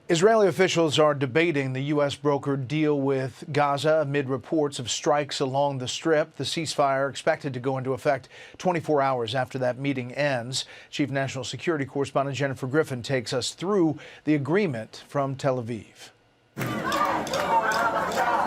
Israeli officials are debating the U.S. brokered deal with Gaza amid reports of strikes along the Strip. The ceasefire expected to go into effect 24 hours after that meeting ends. Chief National Security Correspondent Jennifer Griffin takes us through the agreement from Tel Aviv.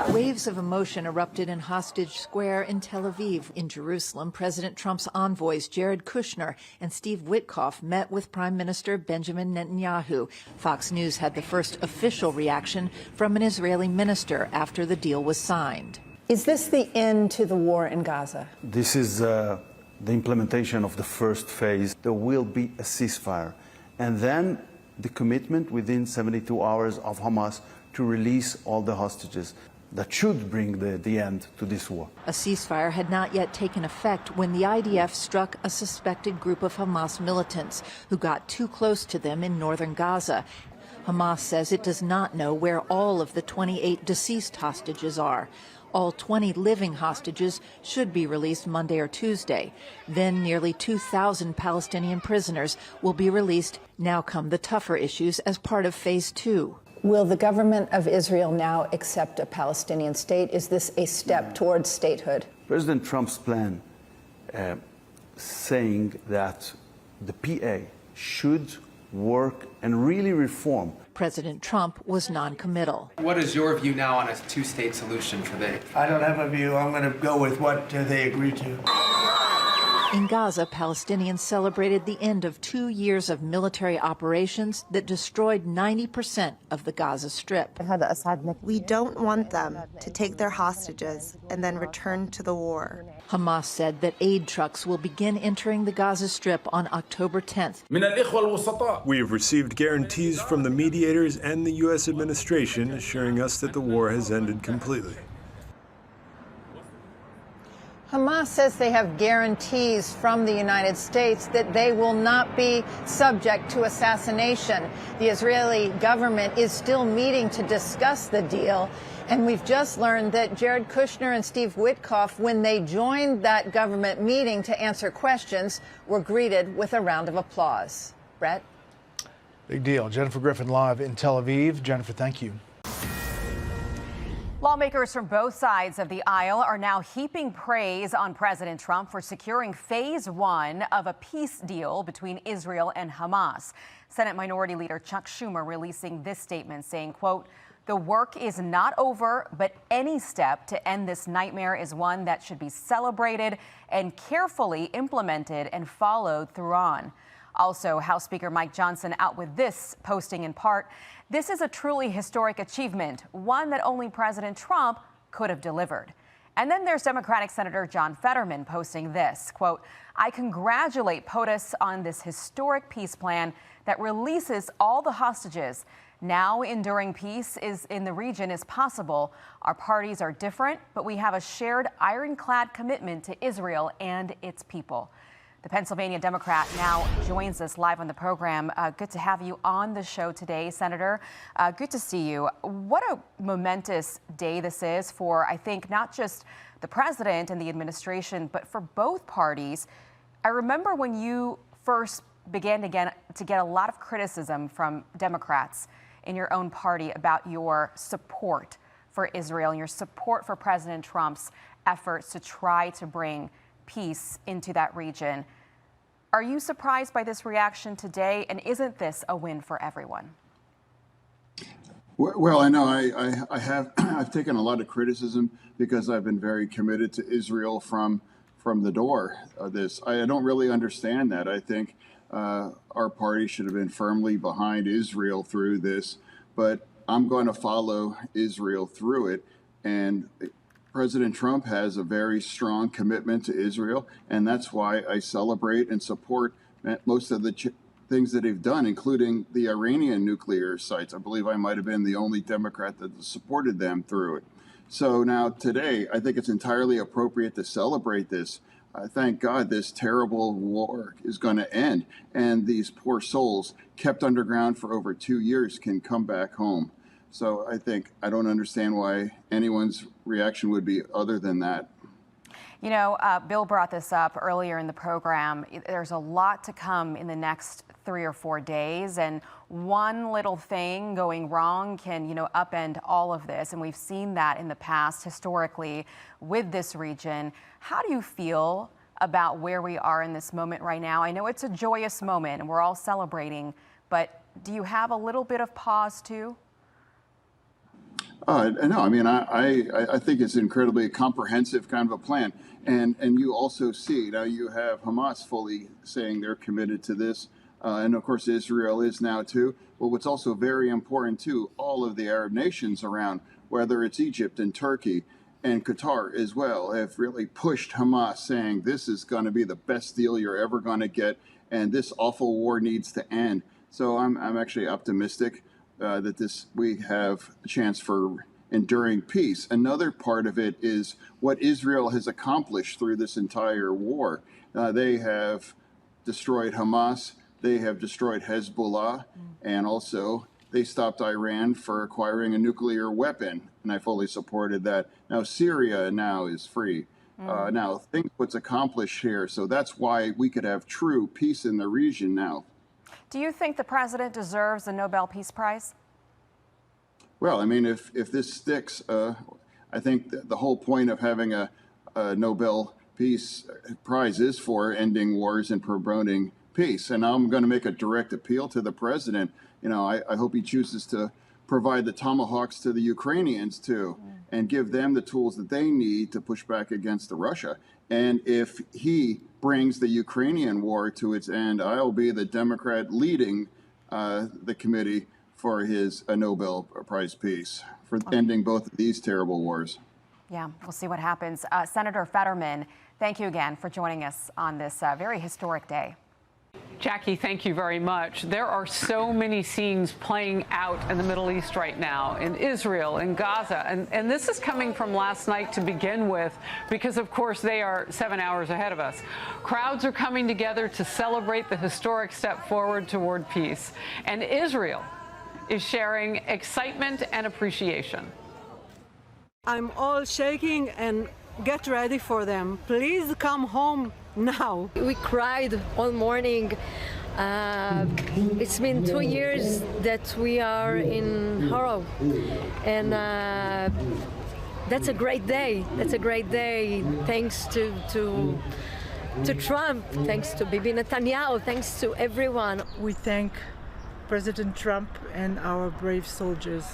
Waves of emotion erupted in Hostage Square in Tel Aviv. In Jerusalem, President Trump's envoys Jared Kushner and Steve Witkoff met with Prime Minister Benjamin Netanyahu. Fox News had the first official reaction from an Israeli minister after the deal was signed. Is this the end to the war in Gaza? This is the implementation of the first phase. There will be a ceasefire, and then the commitment within 72 hours of Hamas to release all the hostages. That should bring the end to this war. A ceasefire had not yet taken effect when the IDF struck a suspected group of Hamas militants who got too close to them in northern Gaza. Hamas says it does not know where all of the 28 deceased hostages are. All 20 living hostages should be released Monday or Tuesday. Then nearly 2,000 Palestinian prisoners will be released. Now come the tougher issues as part of Phase 2. Will the government of Israel now accept a Palestinian state? Is this a step towards statehood? President Trump's plan saying that the PA should work and really reform. President Trump was non-committal. What is your view now on a two-state solution for the... I don't have a view. I'm going to go with what they agree to. In Gaza, Palestinians celebrated the end of 2 years of military operations that destroyed 90% of the Gaza Strip. We don't want them to take their hostages and then return to the war. Hamas said that aid trucks will begin entering the Gaza Strip on October 10th. We have received guarantees from the mediators and the U.S. administration assuring us that the war has ended completely. Hamas says they have guarantees from the United States that they will not be subject to assassination. The Israeli government is still meeting to discuss the deal. And we've just learned that Jared Kushner and Steve Witkoff, when they joined that government meeting to answer questions, were greeted with a round of applause. Brett? Big deal. Jennifer Griffin live in Tel Aviv. Jennifer, thank you. Lawmakers from both sides of the aisle are now heaping praise on President Trump for securing phase 1 of a peace deal between Israel and Hamas. Senate Minority Leader Chuck Schumer releasing this statement saying, quote, "The work is not over, but any step to end this nightmare is one that should be celebrated and carefully implemented and followed through on." Also, House Speaker Mike Johnson out with this, posting in part, "This is a truly historic achievement, one that only President Trump could have delivered." And then there's Democratic Senator John Fetterman posting this, quote, "I congratulate POTUS on this historic peace plan that releases all the hostages. Now enduring peace in the region is possible. Our parties are different, but we have a shared ironclad commitment to Israel and its people." The Pennsylvania Democrat now joins us live on the program. Good to have you on the show today, Senator. Good to see you. What a momentous day this is for, I think, not just the president and the administration, but for both parties. I remember when you first began to get a lot of criticism from Democrats in your own party about your support for Israel and your support for President Trump's efforts to try to bring peace into that region. Are you surprised by this reaction today? And isn't this a win for everyone? Well, I know I've taken a lot of criticism because I've been very committed to Israel from the door of this. I don't really understand that. I think our party should have been firmly behind Israel through this, but I'm going to follow Israel through it. And President Trump has a very strong commitment to Israel, and that's why I celebrate and support most of the things that they've done, including the Iranian nuclear sites. I believe I might have been the only Democrat that supported them through it. So now today, I think it's entirely appropriate to celebrate this. Thank God this terrible war is going to end, and these poor souls kept underground for over 2 years can come back home. So I don't understand why anyone's reaction would be other than that. You know, Bill brought this up earlier in the program. There's a lot to come in the next 3 or 4 days, and one little thing going wrong can, upend all of this. And we've seen that in the past historically with this region. How do you feel about where we are in this moment right now? I know it's a joyous moment and we're all celebrating, but do you have a little bit of pause too? No, I mean, I think it's incredibly comprehensive kind of a plan. And you also see, now you have Hamas fully saying they're committed to this. And of course, Israel is now too. But what's also very important too, all of the Arab nations around, whether it's Egypt and Turkey and Qatar as well, have really pushed Hamas, saying this is going to be the best deal you're ever going to get. And this awful war needs to end. So I'm actually optimistic that we have a chance for enduring peace. Another part of it is what Israel has accomplished through this entire war. They have destroyed Hamas, they have destroyed Hezbollah, and also they stopped Iran for acquiring a nuclear weapon, and I fully supported that. Now Syria now is free. Now think what's accomplished here, so that's why we could have true peace in the region now. Do you think the president deserves a Nobel Peace Prize? Well, I mean, if this sticks, I think the whole point of having a Nobel Peace Prize is for ending wars and promoting peace. And I'm going to make a direct appeal to the president. I hope he chooses to provide the tomahawks to the Ukrainians too, and give them the tools that they need to push back against Russia. And if he brings the Ukrainian war to its end, I'll be the Democrat leading the committee for his Nobel Prize Peace for ending both of these terrible wars. Yeah, we'll see what happens. Senator Fetterman, thank you again for joining us on this very historic day. Jackie, thank you very much. There are so many scenes playing out in the Middle East right now, in Israel, in Gaza. And this is coming from last night to begin with, because, of course, they are 7 hours ahead of us. Crowds are coming together to celebrate the historic step forward toward peace. And Israel is sharing excitement and appreciation. I'm all shaking and get ready for them. Please come home now. We cried all morning. It's been 2 years that we are in horror, and that's a great day. That's a great day. Thanks to Trump, thanks to Bibi Netanyahu, thanks to everyone. We thank President Trump and our brave soldiers.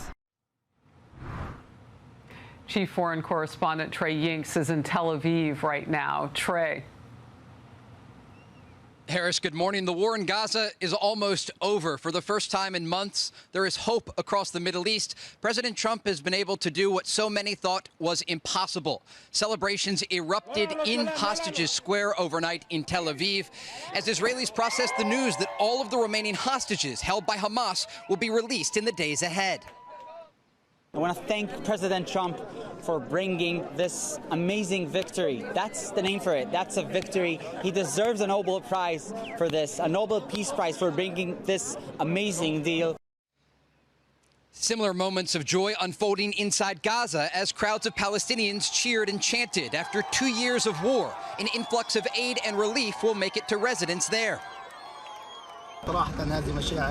Chief Foreign Correspondent Trey Yinks is in Tel Aviv right now. Trey. Harris, good morning. The war in Gaza is almost over. For the first time in months, there is hope across the Middle East. President Trump has been able to do what so many thought was impossible. Celebrations erupted in Hostages Square overnight in Tel Aviv as Israelis process the news that all of the remaining hostages held by Hamas will be released in the days ahead. I want to thank President Trump for bringing this amazing victory. That's the name for it. That's a victory. He deserves a Nobel Prize for this, a Nobel Peace Prize for bringing this amazing deal. Similar moments of joy unfolding inside Gaza as crowds of Palestinians cheered and chanted. After 2 years of war, an influx of aid and relief will make it to residents there.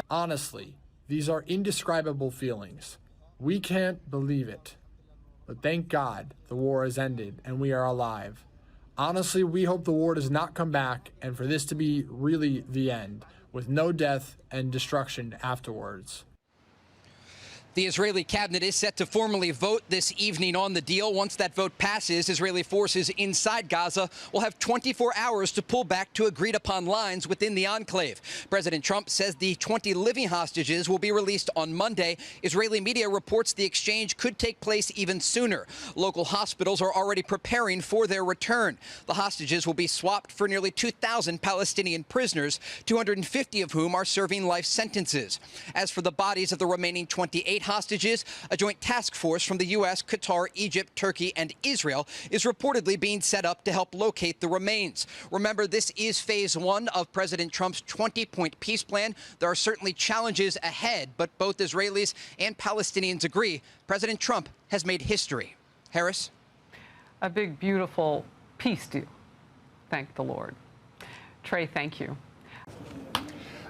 Honestly, these are indescribable feelings. We can't believe it. But thank God the war has ended and we are alive. Honestly, we hope the war does not come back and for this to be really the end, with no death and destruction afterwards. The Israeli cabinet is set to formally vote this evening on the deal. Once that vote passes, Israeli forces inside Gaza will have 24 hours to pull back to agreed-upon lines within the enclave. President Trump says the 20 living hostages will be released on Monday. Israeli media reports the exchange could take place even sooner. Local hospitals are already preparing for their return. The hostages will be swapped for nearly 2,000 Palestinian prisoners, 250 of whom are serving life sentences. As for the bodies of the remaining 28 hostages, a joint task force from the U.S., Qatar, Egypt, Turkey, and Israel is reportedly being set up to help locate the remains. Remember, this is phase one of President Trump's 20-point peace plan. There are certainly challenges ahead, but both Israelis and Palestinians agree President Trump has made history. Harris? A big, beautiful peace deal. Thank the Lord. Trey, thank you.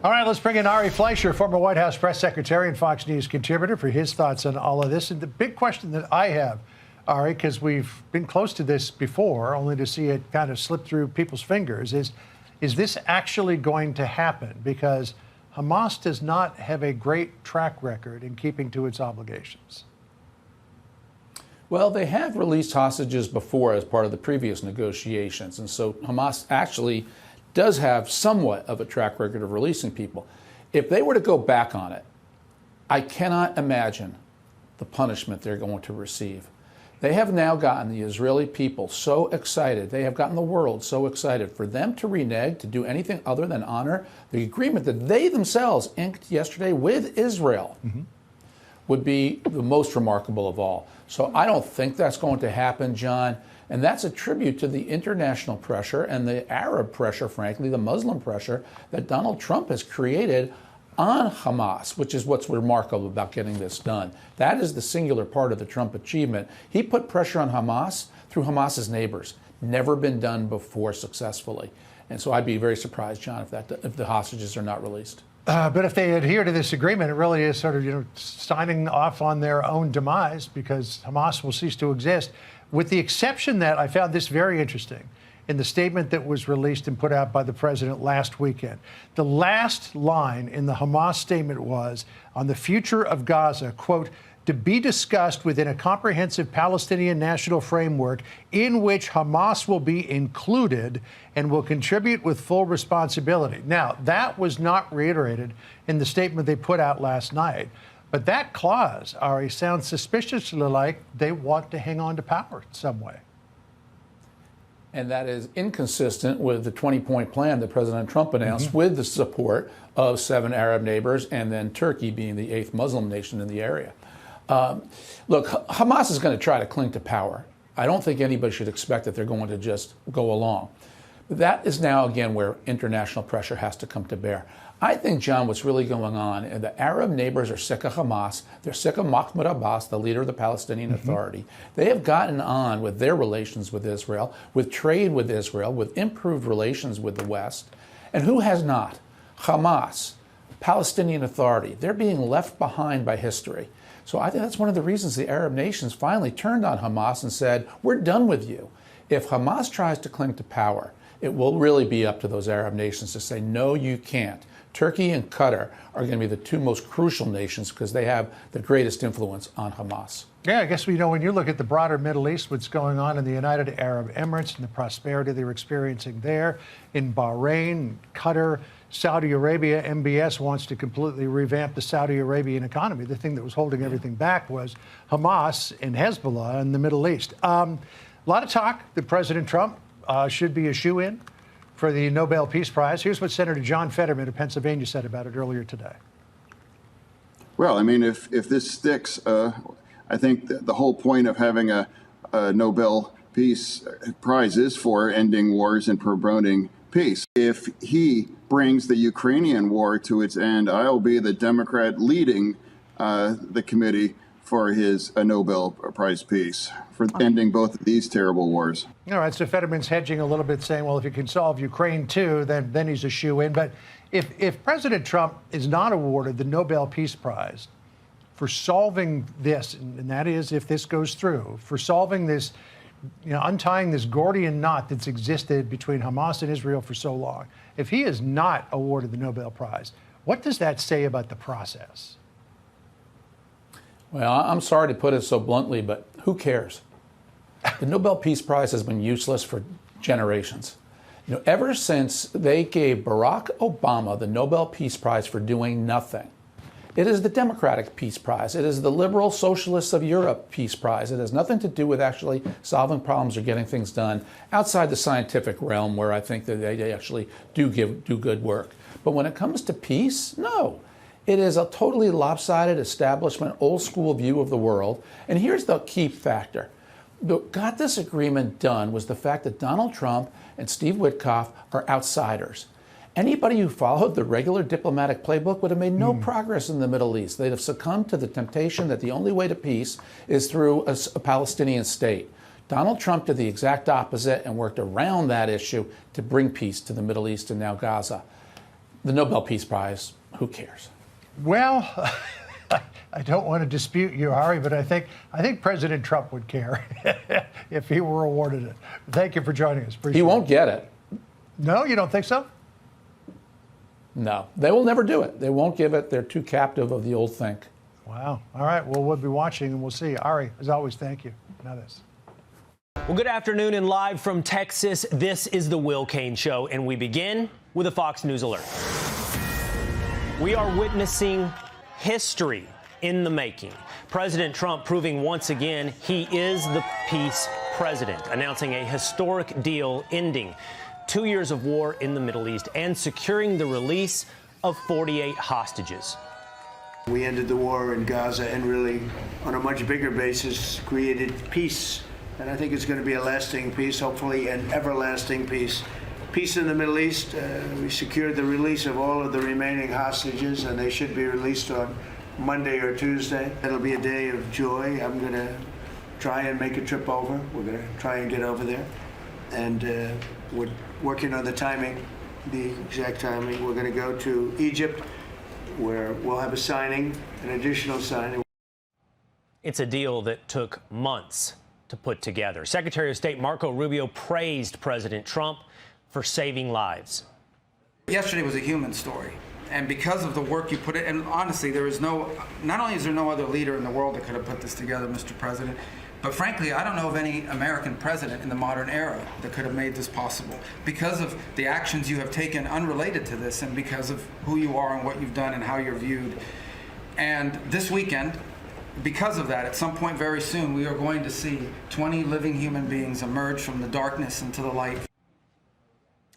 All right, let's bring in Ari Fleischer, former White House press secretary and Fox News contributor, for his thoughts on all of this. And the big question that I have, Ari, because we've been close to this before, only to see it kind of slip through people's fingers, is this actually going to happen? Because Hamas does not have a great track record in keeping to its obligations. Well, they have released hostages before as part of the previous negotiations. And so Hamas actually does have somewhat of a track record of releasing people. If they were to go back on it, I cannot imagine the punishment they're going to receive. They have now gotten the Israeli people so excited, they have gotten the world so excited. For them to renege, to do anything other than honor the agreement that they themselves inked yesterday with Israel, would be the most remarkable of all. So I don't think that's going to happen, John. And that's a tribute to the international pressure and the Arab pressure, frankly, the Muslim pressure that Donald Trump has created on Hamas, which is what's remarkable about getting this done. That is the singular part of the Trump achievement. He put pressure on Hamas through Hamas's neighbors. Never been done before successfully. And so I'd be very surprised, John, if the hostages are not released. But if they adhere to this agreement, it really is sort of, signing off on their own demise, because Hamas will cease to exist. With the exception that I found this very interesting in the statement that was released and put out by the president last weekend. The last line in the Hamas statement was, on the future of Gaza, quote, to be discussed within a comprehensive Palestinian national framework in which Hamas will be included and will contribute with full responsibility. Now, that was not reiterated in the statement they put out last night. But that clause, Ari, sounds suspiciously like they want to hang on to power in some way. And that is inconsistent with the 20-point plan that President Trump announced with the support of 7 Arab neighbors and then Turkey being the 8th Muslim nation in the area. Look, Hamas is going to try to cling to power. I don't think anybody should expect that they're going to just go along. But that is now, again, where international pressure has to come to bear. I think, John, what's really going on, and the Arab neighbors are sick of Hamas. They're sick of Mahmoud Abbas, the leader of the Palestinian Authority. They have gotten on with their relations with Israel, with trade with Israel, with improved relations with the West. And who has not? Hamas, Palestinian Authority. They're being left behind by history. So I think that's one of the reasons the Arab nations finally turned on Hamas and said, we're done with you. If Hamas tries to cling to power, it will really be up to those Arab nations to say, no, you can't. Turkey and Qatar are going to be the 2 most crucial nations because they have the greatest influence on Hamas. Yeah, I guess, when you look at the broader Middle East, what's going on in the United Arab Emirates and the prosperity they're experiencing there, in Bahrain, Qatar, Saudi Arabia, MBS wants to completely revamp the Saudi Arabian economy. The thing that was holding everything back was Hamas and Hezbollah in the Middle East. A lot of talk that President Trump should be a shoo-in for the Nobel Peace Prize. Here's what Senator John Fetterman of Pennsylvania said about it earlier today. Well, I mean, if this sticks, I think the whole point of having a Nobel Peace Prize is for ending wars and promoting peace. If he brings the Ukrainian war to its end, I'll be the Democrat leading the committee for his Nobel Prize Peace, for ending both of these terrible wars. All right, so Fetterman's hedging a little bit, saying, well, if he can solve Ukraine too, then he's a shoo-in. But if President Trump is not awarded the Nobel Peace Prize for solving this, and that is if this goes through, for solving this, untying this Gordian knot that's existed between Hamas and Israel for so long, if he is not awarded the Nobel Prize, what does that say about the process? Well, I'm sorry to put it so bluntly, but who cares? The Nobel Peace Prize has been useless for generations. Ever since they gave Barack Obama the Nobel Peace Prize for doing nothing. It is the Democratic Peace Prize. It is the Liberal Socialists of Europe Peace Prize. It has nothing to do with actually solving problems or getting things done outside the scientific realm, where I think that they actually do good work. But when it comes to peace, no. It is a totally lopsided establishment, old school view of the world. And here's the key factor. What got this agreement done was the fact that Donald Trump and Steve Witkoff are outsiders. Anybody who followed the regular diplomatic playbook would have made no progress in the Middle East. They'd have succumbed to the temptation that the only way to peace is through a Palestinian state. Donald Trump did the exact opposite and worked around that issue to bring peace to the Middle East and now Gaza. The Nobel Peace Prize, who cares? Well, I don't want to dispute you, Ari, but I think President Trump would care if he were awarded it. Thank you for joining us. Appreciate he won't get it. No, you don't think so? No, they will never do it. They won't give it. They're too captive of the old think. Wow. All right. Well, we'll be watching and we'll see. Ari, as always, thank you. Now this. Well, good afternoon and live from Texas, this is the Will Cain Show, and we begin with a Fox News alert. We are witnessing history in the making. President Trump proving once again he is the peace president, announcing a historic deal ending 2 years of war in the Middle East and securing the release of 48 hostages. We ended the war in Gaza and really, on a much bigger basis, created peace. And I think it's going to be a lasting peace, hopefully an everlasting peace. Peace in the Middle East. We secured the release of all of the remaining hostages, and they should be released on Monday or Tuesday. It'll be a day of joy. I'm going to try and make a trip over. We're going to try and get over there. And we're working on the timing, the exact timing. We're going to go to Egypt, where we'll have a signing, an additional signing. It's a deal that took months to put together. Secretary of State Marco Rubio praised President Trump for saving lives. Yesterday was a human story. And because of the work you put in, and honestly, there is not only is there no other leader in the world that could have put this together, Mr. President, but frankly, I don't know of any American president in the modern era that could have made this possible. Because of the actions you have taken unrelated to this, and because of who you are and what you've done and how you're viewed. And this weekend, because of that, at some point very soon, we are going to see 20 living human beings emerge from the darkness into the light.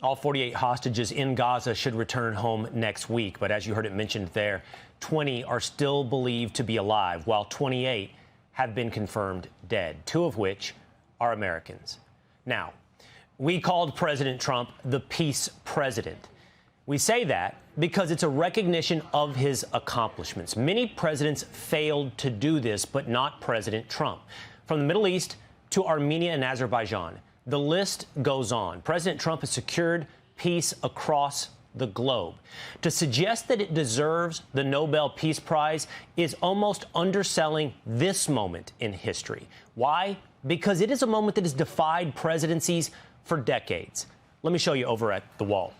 All 48 hostages in Gaza should return home next week. But as you heard it mentioned there, 20 are still believed to be alive, while 28 have been confirmed dead, 2 of which are Americans. Now, we called President Trump the peace president. We say that because it's a recognition of his accomplishments. Many presidents failed to do this, but not President Trump. From the Middle East to Armenia and Azerbaijan, the list goes on. President Trump has secured peace across the globe. To suggest that it deserves the Nobel Peace Prize is almost underselling this moment in history. Why? Because it is a moment that has defied presidencies for decades. Let me show you over at the wall.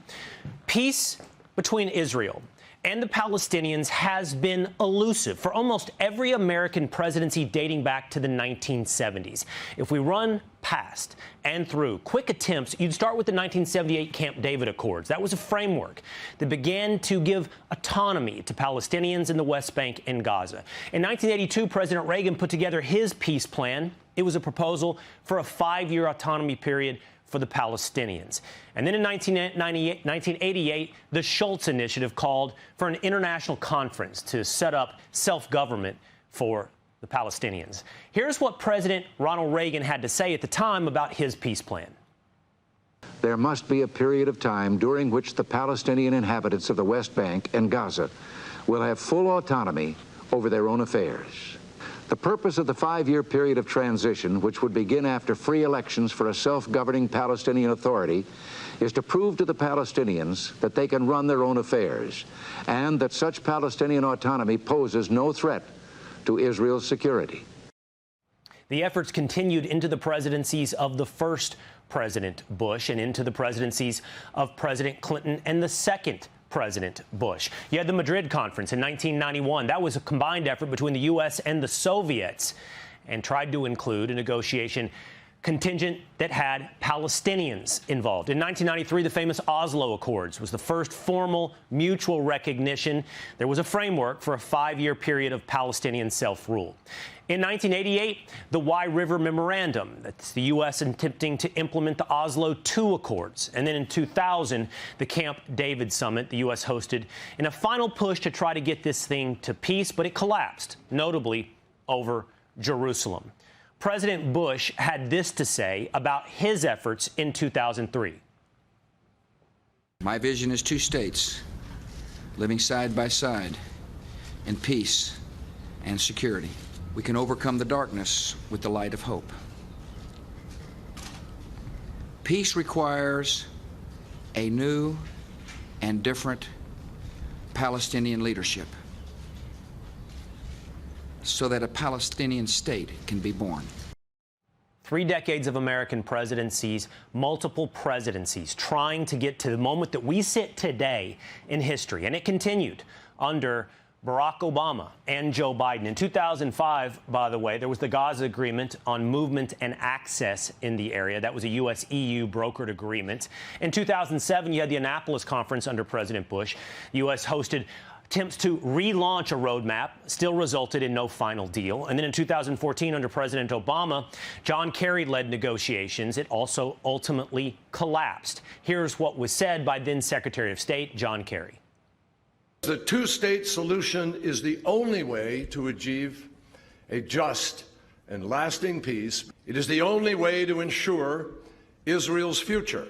Peace between Israel and the Palestinians has been elusive for almost every American presidency dating back to the 1970s. If we run past and through quick attempts, you'd start with the 1978 Camp David Accords. That was a framework that began to give autonomy to Palestinians in the West Bank and Gaza. In 1982, President Reagan put together his peace plan. It was a proposal for a 5-year autonomy period for the Palestinians. And then in 1988, the Schultz Initiative called for an international conference to set up self-government for the Palestinians. Here's what President Ronald Reagan had to say at the time about his peace plan. There must be a period of time during which the Palestinian inhabitants of the West Bank and Gaza will have full autonomy over their own affairs. The purpose of the 5-year period of transition, which would begin after free elections for a self-governing Palestinian authority, is to prove to the Palestinians that they can run their own affairs and that such Palestinian autonomy poses no threat to Israel's security. The efforts continued into the presidencies of the first President Bush and into the presidencies of President Clinton and the second President Bush. You had the Madrid Conference in 1991. That was a combined effort between the U.S. and the Soviets and tried to include a negotiation contingent that had Palestinians involved. In 1993, the famous Oslo Accords was the first formal mutual recognition. There was a framework for a 5-year period of Palestinian self-rule. In 1988, the Wye River Memorandum. That's the U.S. attempting to implement the Oslo II Accords. And then in 2000, the Camp David Summit the U.S. hosted in a final push to try to get this thing to peace, but it collapsed, notably over Jerusalem. President Bush had this to say about his efforts in 2003. My vision is 2 states living side by side in peace and security. We can overcome the darkness with the light of hope. Peace requires a new and different Palestinian leadership so that a Palestinian state can be born. 3 decades of American presidencies, multiple presidencies, trying to get to the moment that we sit today in history. And it continued under Barack Obama and Joe Biden. In 2005, by the way, there was the Gaza Agreement on movement and access in the area. That was a U.S.-EU brokered agreement. In 2007, you had the Annapolis Conference under President Bush. The U.S. hosted attempts to relaunch a roadmap, still resulted in no final deal. And then in 2014, under President Obama, John Kerry led negotiations. It also ultimately collapsed. Here's what was said by then Secretary of State John Kerry. The two-state solution is the only way to achieve a just and lasting peace. It is the only way to ensure Israel's future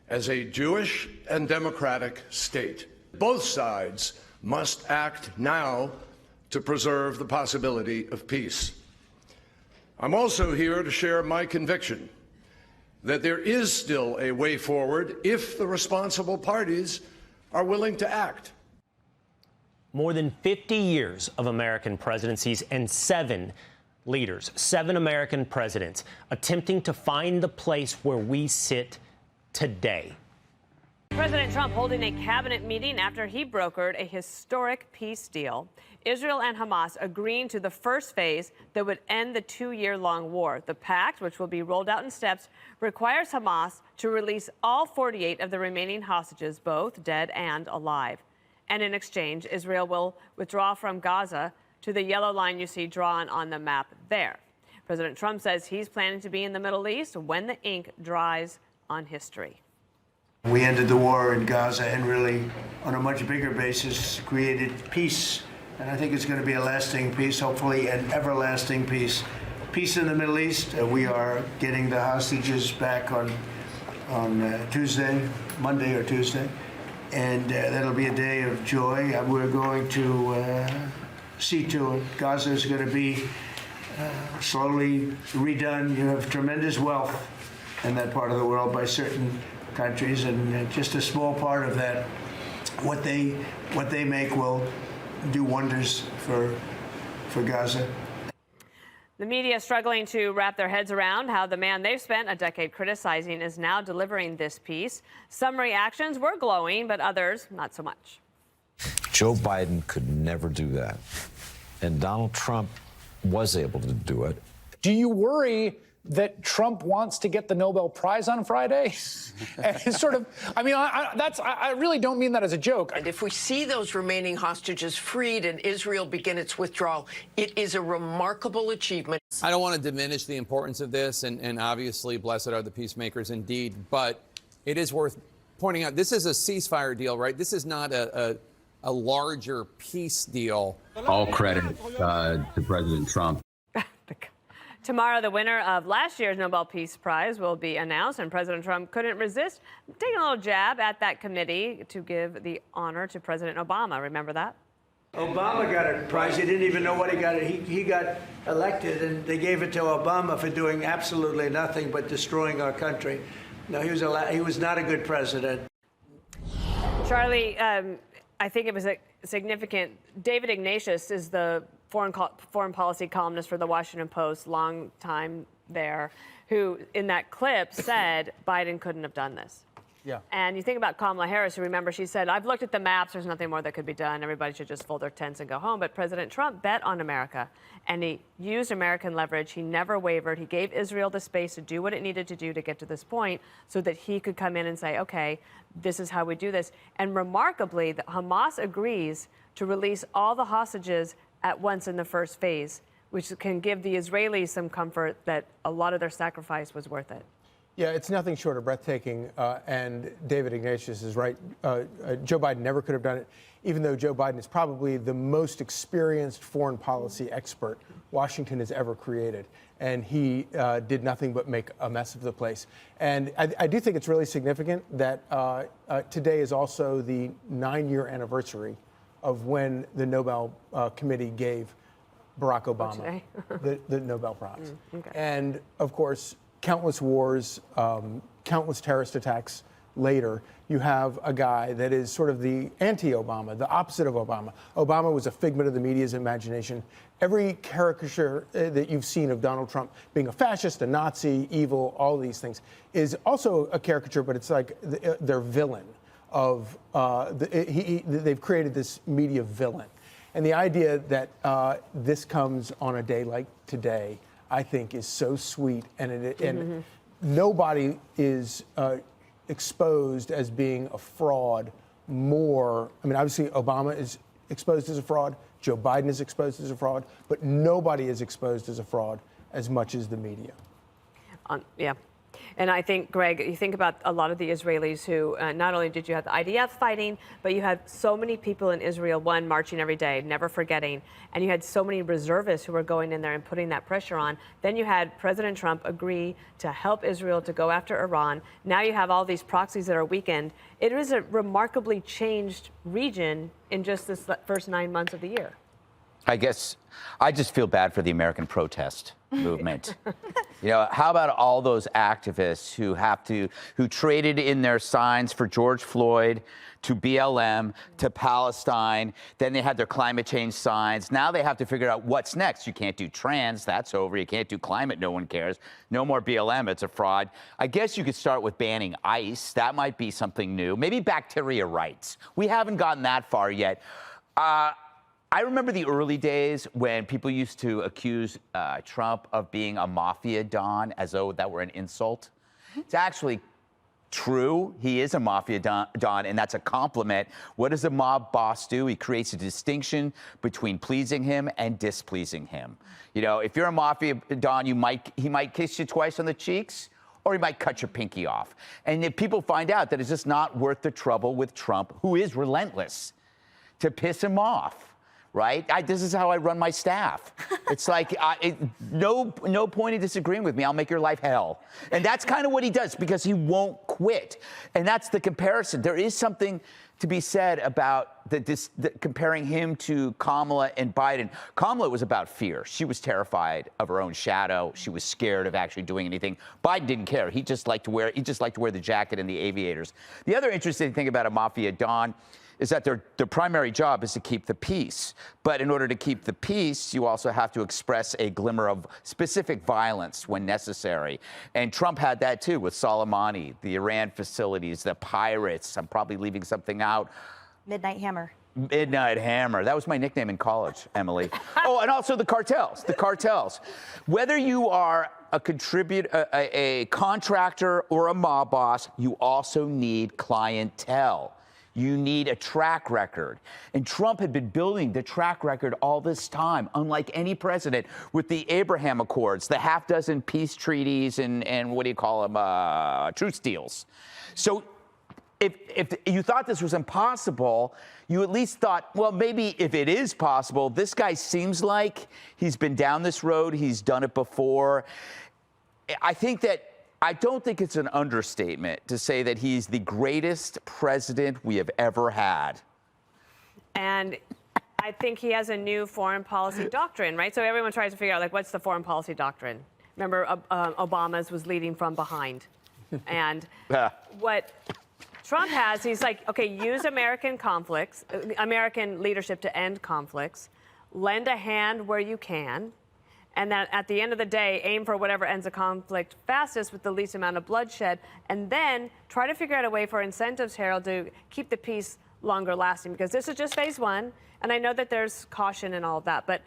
as a Jewish and democratic state. Both sides must act now to preserve the possibility of peace. I'm also here to share my conviction that there is still a way forward if the responsible parties are willing to act. More than 50 years of American presidencies and 7 leaders, 7 American presidents, attempting to find the place where we sit today. President Trump holding a cabinet meeting after he brokered a historic peace deal. Israel and Hamas agreeing to the first phase that would end the 2-year-long war. The pact, which will be rolled out in steps, requires Hamas to release all 48 of the remaining hostages, both dead and alive. And in exchange, Israel will withdraw from Gaza to the yellow line you see drawn on the map there. President Trump says he's planning to be in the Middle East when the ink dries on history. We ended the war in Gaza and really, on a much bigger basis, created peace. And I think it's going to be a lasting peace, hopefully an everlasting peace. Peace in the Middle East. We are getting the hostages back on Tuesday, Monday or Tuesday. And that'll be a day of joy. We're going to see to it. Gaza is going to be slowly redone. You have tremendous wealth in that part of the world by certain countries, and just a small part of that, what they make will do wonders for Gaza. The media struggling to wrap their heads around how the man they've spent a decade criticizing is now delivering this peace. Some reactions were glowing, but others not so much. Joe Biden could never do that, and Donald Trump was able to do it. Do you worry that Trump wants to get the Nobel Prize on Friday? It's sort of, I mean, I really don't mean that as a joke. And if we see those remaining hostages freed and Israel begin its withdrawal, it is a remarkable achievement. I don't want to diminish the importance of this, and obviously, blessed are the peacemakers indeed, but it is worth pointing out, this is a ceasefire deal, right? This is not a larger peace deal. All credit to President Trump. Tomorrow, the winner of last year's Nobel Peace Prize will be announced, and President Trump couldn't resist taking a little jab at that committee to give the honor to President Obama. Remember that? Obama got a prize. He didn't even know what he got. He got elected, and they gave it to Obama for doing absolutely nothing but destroying our country. No, he was not a good president. Charlie, I think it was a significant. David Ignatius is the foreign policy columnist for the Washington Post, long time there, who in that clip said Biden couldn't have done this. Yeah. And you think about Kamala Harris, who, remember, she said, I've looked at the maps, there's nothing more that could be done. Everybody should just fold their tents and go home. But President Trump bet on America, and he used American leverage. He never wavered. He gave Israel the space to do what it needed to do to get to this point so that he could come in and say, okay, this is how we do this. And remarkably, Hamas agrees to release all the hostages at once in the first phase, which can give the Israelis some comfort that a lot of their sacrifice was worth it. Yeah, it's nothing short of breathtaking, and David Ignatius is right. Joe Biden never could have done it, even though Joe Biden is probably the most experienced foreign policy expert Washington has ever created, and he did nothing but make a mess of the place. And I do think it's really significant that today is also the 9-year anniversary of when the Nobel Committee gave Barack Obama the Nobel Prize. Okay. And, of course, countless wars, countless terrorist attacks later, you have a guy that is sort of the anti-Obama, the opposite of Obama. Obama was a figment of the media's imagination. Every caricature that you've seen of Donald Trump being a fascist, a Nazi, evil, all these things, is also a caricature, but it's like their villain of, they've created this media villain. And the idea that this comes on a day like today, I think is so sweet. And nobody is exposed as being a fraud more. I mean, obviously, Obama is exposed as a fraud. Joe Biden is exposed as a fraud. But nobody is exposed as a fraud as much as the media. Yeah. And I think, Greg, you think about a lot of the Israelis who not only did you have the IDF fighting, but you had so many people in Israel, one, marching every day, never forgetting. And you had so many reservists who were going in there and putting that pressure on. Then you had President Trump agree to help Israel to go after Iran. Now you have all these proxies that are weakened. It is a remarkably changed region in just this first 9 months of the year. I guess I just feel bad for the American protest movement. You know, how about all those activists who traded in their signs for George Floyd, to BLM, to Palestine, then they had their climate change signs. Now they have to figure out what's next. You can't do trans, that's over. You can't do climate, no one cares. No more BLM, it's a fraud. I guess you could start with banning ICE. That might be something new. Maybe bacteria rights. We haven't gotten that far yet. I remember the early days when people used to accuse Trump of being a mafia don as though that were an insult. It's actually true. He is a mafia don, and that's a compliment. What does a mob boss do? He creates a distinction between pleasing him and displeasing him. You know, if you're a mafia don, he might kiss you twice on the cheeks, or he might cut your pinky off. And if people find out that it's just not worth the trouble with Trump, who is relentless, to piss him off. Right? This is how I run my staff. It's like, no point in disagreeing with me. I'll make your life hell. And that's kind of what he does because he won't quit. And that's the comparison. There is something to be said about comparing him to Kamala and Biden. Kamala was about fear. She was terrified of her own shadow. She was scared of actually doing anything. Biden didn't care. He just liked to wear the jacket and the aviators. The other interesting thing about a mafia don is that their primary job is to keep the peace. But in order to keep the peace, you also have to express a glimmer of specific violence when necessary. And Trump had that too with Soleimani, the Iran facilities, the pirates. I'm probably leaving something out. Midnight Hammer. Midnight Hammer. That was my nickname in college, Emily. Oh, and also the cartels. The cartels. Whether you are a contractor or a mob boss, you also need clientele. You need a track record. And Trump had been building the track record all this time, unlike any president, with the Abraham Accords, the half dozen peace treaties and what do you call them, truce deals. So if you thought this was impossible, you at least thought, well, maybe if it is possible, this guy seems like he's been down this road. He's done it before. I don't think it's an understatement to say that he's the greatest president we have ever had. And I think he has a new foreign policy doctrine, right? So everyone tries to figure out, like, what's the foreign policy doctrine? Remember, Obama's was leading from behind. And what Trump has, he's like, okay, use American conflicts, American leadership to end conflicts, lend a hand where you can, and then at the end of the day, aim for whatever ends a conflict fastest with the least amount of bloodshed, and then try to figure out a way for incentives, Harold, to keep the peace longer lasting, because this is just phase one, and I know that there's caution and all of that, but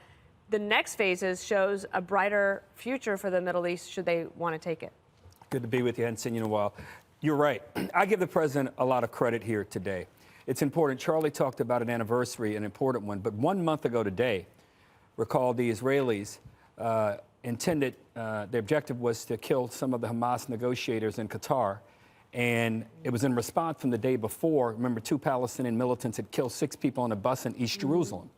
the next phases shows a brighter future for the Middle East should they want to take it. Good to be with you. I hadn't seen you in a while. You're right. I give the president a lot of credit here today. It's important. Charlie talked about an anniversary, an important one, but 1 month ago today, recall the Israelis intended, their objective was to kill some of the Hamas negotiators in Qatar. And it was in response from the day before. Remember, 2 Palestinian militants had killed 6 people on a bus in East Jerusalem.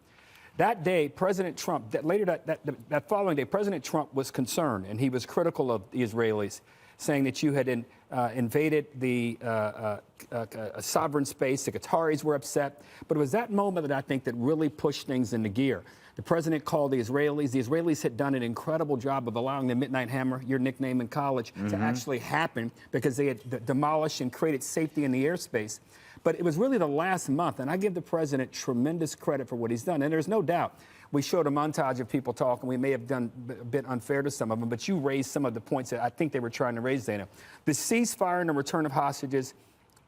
That day, President Trump, that following day, President Trump was concerned, and he was critical of the Israelis, saying that you had invaded the sovereign space. The Qataris were upset. But it was that moment that I think that really pushed things into gear. The president called the Israelis. The Israelis had done an incredible job of allowing the Midnight Hammer, your nickname in college, to actually happen because they had demolished and created safety in the airspace. But it was really the last month, and I give the president tremendous credit for what he's done. And there's no doubt. We showed a montage of people talking. We may have done a bit unfair to some of them, but you raised some of the points that I think they were trying to raise, Dana. The ceasefire and the return of hostages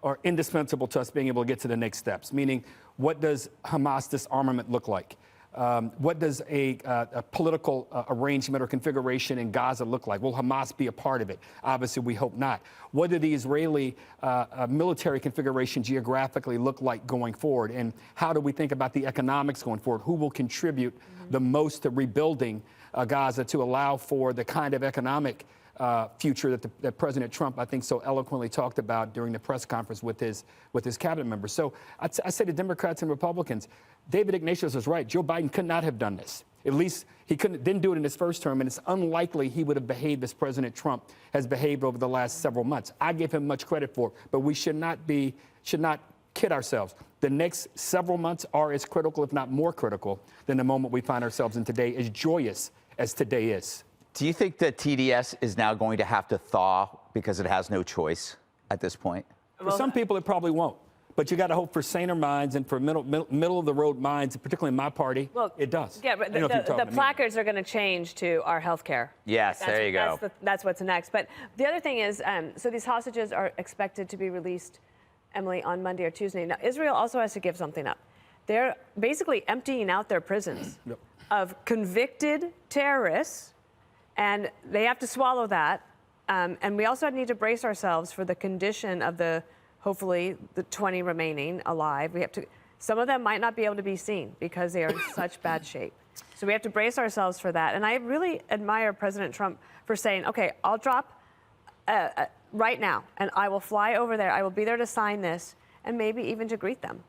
are indispensable to us being able to get to the next steps, meaning what does Hamas disarmament look like? What does a political arrangement or configuration in Gaza look like? Will Hamas be a part of it? Obviously, we hope not. What do the Israeli military configuration geographically look like going forward? And how do we think about the economics going forward? Who will contribute the most to rebuilding Gaza to allow for the kind of economic future that President Trump, I think, so eloquently talked about during the press conference with his cabinet members? So I say to Democrats and Republicans, David Ignatius was right. Joe Biden could not have done this. At least he didn't do it in his first term, and it's unlikely he would have behaved as President Trump has behaved over the last several months. I give him much credit for it, but we should not kid ourselves. The next several months are as critical, if not more critical, than the moment we find ourselves in today, as joyous as today is. Do you think that TDS is now going to have to thaw because it has no choice at this point? For some people, it probably won't. But you got to hope for saner minds and for middle of the road minds, particularly in my party, it does. Yeah, but the placards are going to change to our health care. Yes, there you go. That's what's next. But the other thing is, so these hostages are expected to be released, Emily, on Monday or Tuesday. Now, Israel also has to give something up. They're basically emptying out their prisons of convicted terrorists, and they have to swallow that. And we also need to brace ourselves for the condition of hopefully the 20 remaining alive. Some of them might not be able to be seen because they are in such bad shape. So we have to brace ourselves for that. And I really admire President Trump for saying, okay, I'll drop right now and I will fly over there. I will be there to sign this and maybe even to greet them.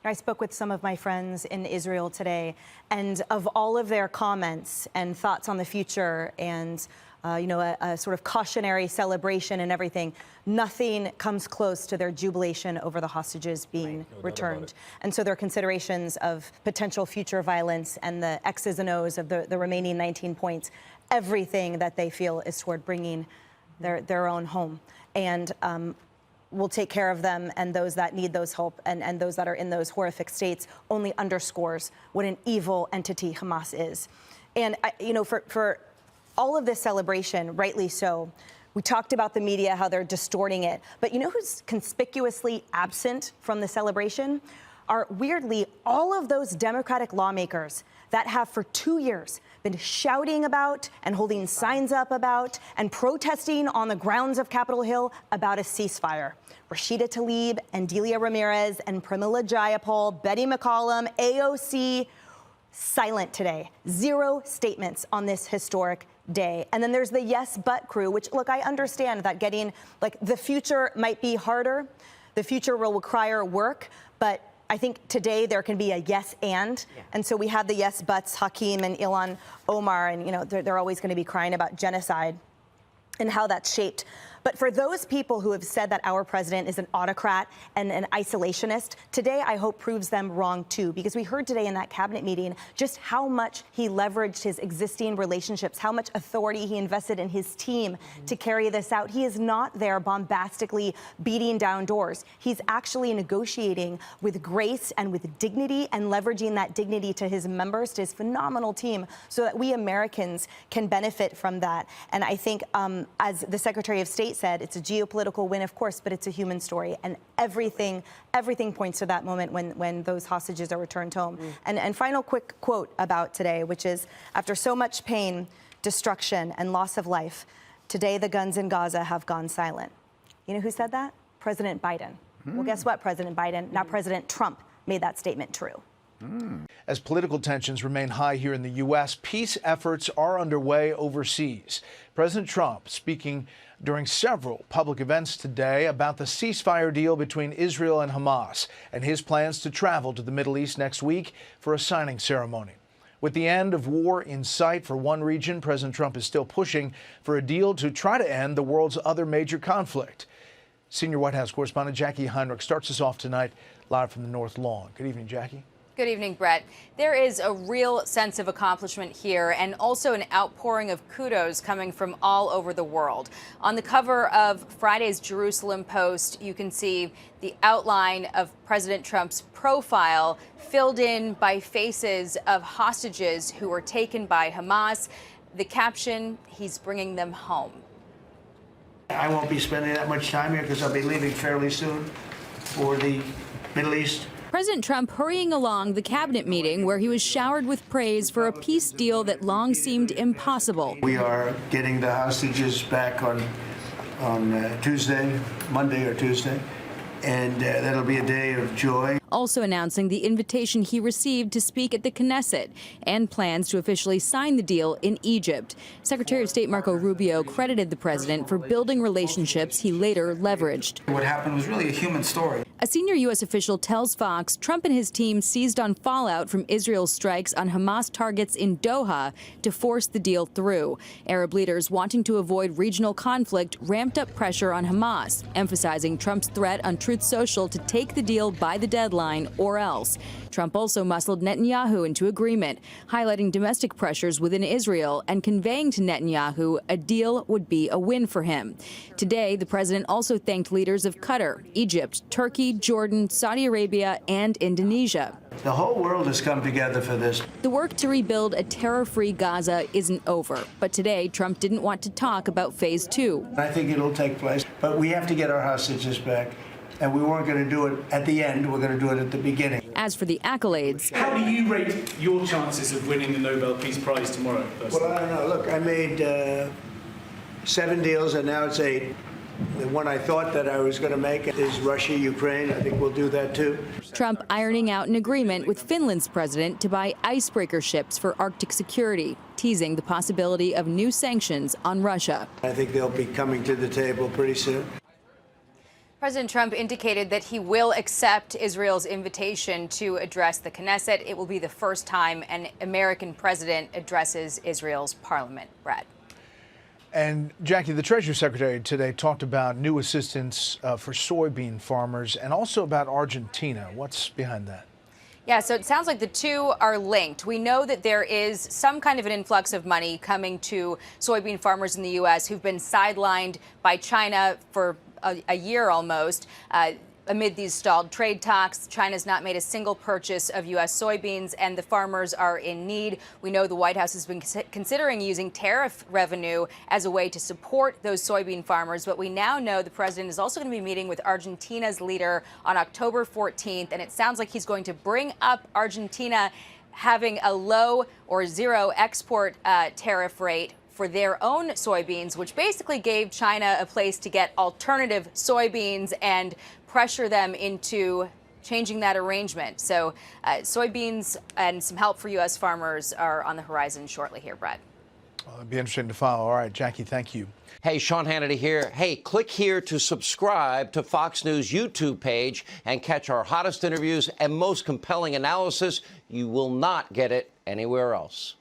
I spoke with some of my friends in Israel today, and of all of their comments and thoughts on the future and a sort of cautionary celebration and everything, nothing comes close to their jubilation over the hostages being returned. And so their considerations of potential future violence and the X's and O's of the remaining 19 points, everything that they feel is toward bringing their own home. And we'll take care of them, and those that need those help and those that are in those horrific states only underscores what an evil entity Hamas is. And, for all of this celebration, rightly so, we talked about the media, how they're distorting it. But you know who's conspicuously absent from the celebration? Are, weirdly, all of those Democratic lawmakers that have for 2 years been shouting about and holding signs up about and protesting on the grounds of Capitol Hill about a ceasefire. Rashida Tlaib and Delia Ramirez and Pramila Jayapal, Betty McCollum, AOC, silent today. Zero statements on this historic day. And then there's the yes but crew, which, look, I understand that the future might be harder. The future will require work, but I think today there can be a yes and. Yeah. And so we have the yes buts, Hakeem and Ilhan Omar, and they're always going to be crying about genocide and how that's shaped. But for those people who have said that our president is an autocrat and an isolationist, today I hope proves them wrong too, because we heard today in that cabinet meeting just how much he leveraged his existing relationships, how much authority he invested in his team to carry this out. He is not there bombastically beating down doors. He's actually negotiating with grace and with dignity and leveraging that dignity to his members, to his phenomenal team, so that we Americans can benefit from that. And I think, as the Secretary of State said, it's a geopolitical win, of course, but it's a human story. And everything points to that moment when those hostages are returned home. And final quick quote about today, which is, after so much pain, destruction, and loss of life, today the guns in Gaza have gone silent. You know who said that? President Biden. Well, guess what, President Biden? Now President Trump made that statement true. As political tensions remain high here in the U.S., peace efforts are underway overseas. President Trump speaking during several public events today about the ceasefire deal between Israel and Hamas and his plans to travel to the Middle East next week for a signing ceremony. With the end of war in sight for one region, President Trump is still pushing for a deal to try to end the world's other major conflict. Senior White House correspondent Jackie Heinrich starts us off tonight live from the North Lawn. Good evening, Jackie. Good evening, Brett. There is a real sense of accomplishment here and also an outpouring of kudos coming from all over the world. On the cover of Friday's Jerusalem Post, you can see the outline of President Trump's profile filled in by faces of hostages who were taken by Hamas. The caption, he's bringing them home. I won't be spending that much time here because I'll be leaving fairly soon for the Middle East. President Trump hurrying along the cabinet meeting where he was showered with praise for a peace deal that long seemed impossible. We are getting the hostages back on Tuesday, Monday or Tuesday, and that'll be a day of joy. Also announcing the invitation he received to speak at the Knesset and plans to officially sign the deal in Egypt. Secretary of State Marco Rubio credited the president for building relationships he later leveraged. What happened was really a human story. A senior U.S. official tells Fox Trump and his team seized on fallout from Israel's strikes on Hamas targets in Doha to force the deal through. Arab leaders wanting to avoid regional conflict ramped up pressure on Hamas, emphasizing Trump's threat on Truth Social to take the deal by the deadline or else. Trump also muscled Netanyahu into agreement, highlighting domestic pressures within Israel and conveying to Netanyahu a deal would be a win for him. Today, the president also thanked leaders of Qatar, Egypt, Turkey, Jordan, Saudi Arabia, and Indonesia. The whole world has come together for this. The work to rebuild a terror-free Gaza isn't over, but today Trump didn't want to talk about phase 2. I think it'll take place, but we have to get our hostages back. And we weren't going to do it at the end. We're going to do it at the beginning. As for the accolades, how do you rate your chances of winning the Nobel Peace Prize tomorrow? Well, I don't know. Look, I made 7 deals, and now it's 8. The one I thought that I was going to make is Russia, Ukraine. I think we'll do that too. Trump ironing out an agreement with Finland's president to buy icebreaker ships for Arctic security, teasing the possibility of new sanctions on Russia. I think they'll be coming to the table pretty soon. President Trump indicated that he will accept Israel's invitation to address the Knesset. It will be the first time an American president addresses Israel's parliament. Brad. And Jackie, the Treasury Secretary today talked about new assistance for soybean farmers and also about Argentina. What's behind that? Yeah, so it sounds like the two are linked. We know that there is some kind of an influx of money coming to soybean farmers in the U.S. who've been sidelined by China for a year almost. Amid these stalled trade talks, China's not made a single purchase of U.S. soybeans, and the farmers are in need. We know the White House has been considering using tariff revenue as a way to support those soybean farmers, but we now know the president is also going to be meeting with Argentina's leader on October 14th, and it sounds like he's going to bring up Argentina having a low or zero export tariff rate for their own soybeans, which basically gave China a place to get alternative soybeans and pressure them into changing that arrangement. So soybeans and some help for U.S. farmers are on the horizon shortly here, Brad. Well, it'd be interesting to follow. All right, Jackie, thank you. Hey, Sean Hannity here. Hey, click here to subscribe to Fox News YouTube page and catch our hottest interviews and most compelling analysis. You will not get it anywhere else.